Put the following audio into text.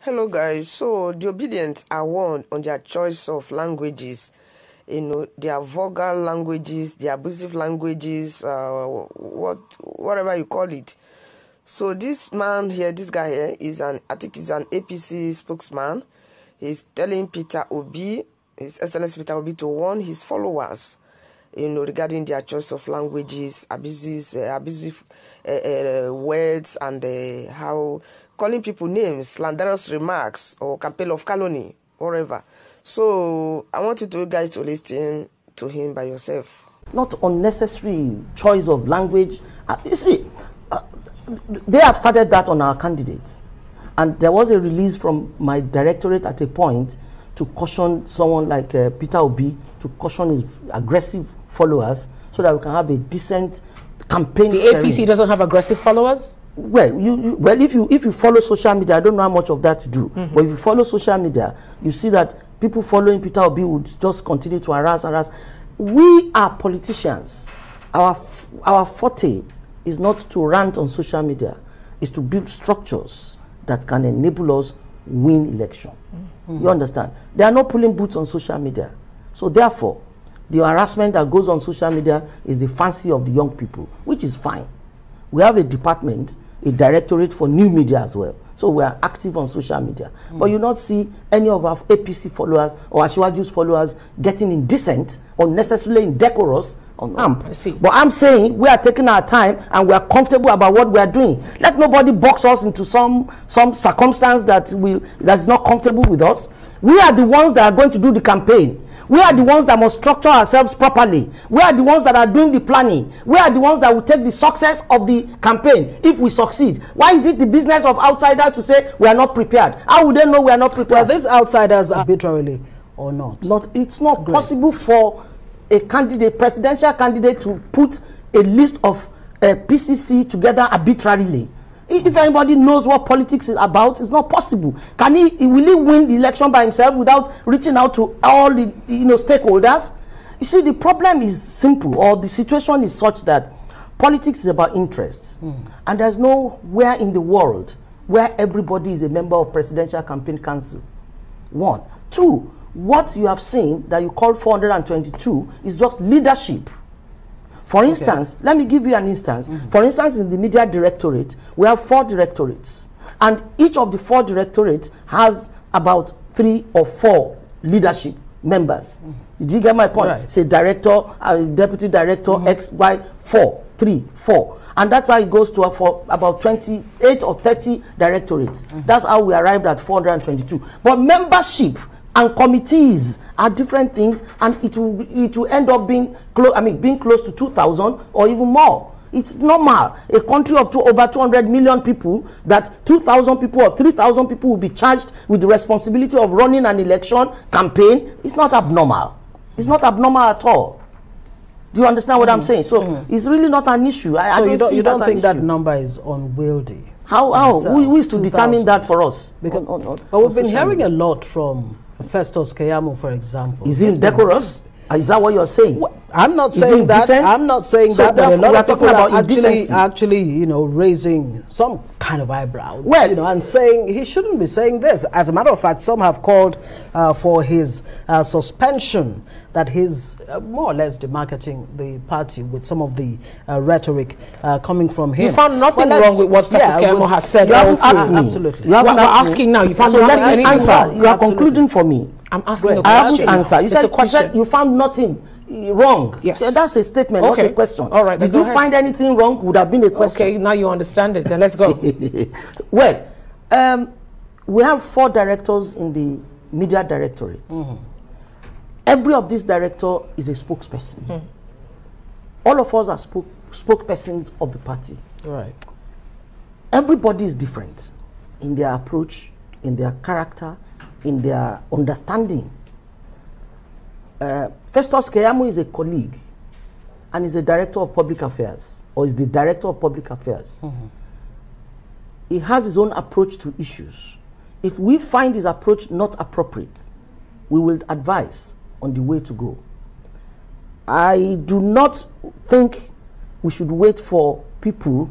Hello guys, so the obedient are warned on their choice of languages. Their vulgar languages, the abusive languages, whatever you call it. So this man here, this guy here I think he's an APC spokesman. He's telling Peter Obi, His Excellency Peter Obi, to warn his followers, regarding their choice of languages, abusive words, and how calling people names, slanderous remarks, or campaign of calumny, whatever. So I want you guys to listen to him by yourself. Not unnecessary choice of language. You see, they have started that on our candidates. And there was a release from my directorate at a point to caution someone like Peter Obi, to caution his aggressive followers, so that we can have a decent campaign. The APC doesn't have aggressive followers? Well, if you follow social media, I don't know how much of that to do. But if you follow social media, you see that people following Peter Obi would just continue to harass. We are politicians. Our forte is not to rant on social media, is to build structures that can enable us win election. You understand? There are no pulling boots on social media. So therefore, the harassment that goes on social media is the fancy of the young people, which is fine. We have a department, a directorate for new media as well. So we are active on social media. But you not see any of our APC followers or Asiwaju's followers getting indecent, unnecessarily indecorous on AMP. But I'm saying we are taking our time and we are comfortable about what we are doing. Let nobody box us into some circumstance that is not comfortable with us. We are the ones that are going to do the campaign. We are the ones that must structure ourselves properly. We are the ones that are doing the planning. We are the ones that will take the success of the campaign if we succeed. Why is it the business of outsiders to say we are not prepared? How would they know we are not prepared? Are these outsiders arbitrarily or not? It's not possible for a candidate, presidential candidate, to put a list of PCC together arbitrarily. If anybody knows what politics is about, it's not possible. Will he win the election by himself without reaching out to all the stakeholders? You see, the problem is simple, or the situation is such that politics is about interests. And there's nowhere in the world where everybody is a member of Presidential Campaign Council. One. Two, what you have seen that you call 422 is just leadership. For instance, let me give you an instance. For instance, in the media directorate, we have 4 directorates. And each of the 4 directorates has about 3 or 4 leadership members. Did you get my point? Right. Say director, deputy director, X, Y, 4, 3, 4. And that's how it goes to for about 28 or 30 directorates. That's how we arrived at 422. But membership and committees are different things, and it will end up being close to 2,000 or even more. It's normal. A country of over 200 million people, that 2,000 people or 3,000 people will be charged with the responsibility of running an election campaign. It's not abnormal. It's not abnormal at all. Do you understand what I'm saying? So it's really not an issue. You don't think that number is unwieldy? How? Who is to determine that for us? Because, but we've been hearing a lot from Festus Keyamo, for example. Is he indecorous? Is that what you're saying? Well, I'm not saying that. I'm not saying that. But a lot of people are actually, raising some kind of eyebrow. Well, and saying he shouldn't be saying this. As a matter of fact, some have called for his suspension. That he's more or less demarketing the party with some of the rhetoric coming from him. You found nothing wrong with what Festus Keyamo has said. You haven't asked me. Absolutely. You haven't asking now. You found nothing. Answer. You are concluding for me. I'm asking a question. I haven't answered. You said you found nothing wrong. Yes. So that's a statement, not a question. All right. Did you find anything wrong? Would have been a question. Okay, now you understand it. Then let's go. Well, we have 4 directors in the media directorate. Every of these director is a spokesperson. All of us are spokespersons of the party. Right. Everybody is different in their approach, in their character, in their understanding. Festus Keyamo is a colleague and is a director of public affairs, or is the director of public affairs. He has his own approach to issues. If we find his approach not appropriate, we will advise on the way to go. I do not think we should wait for people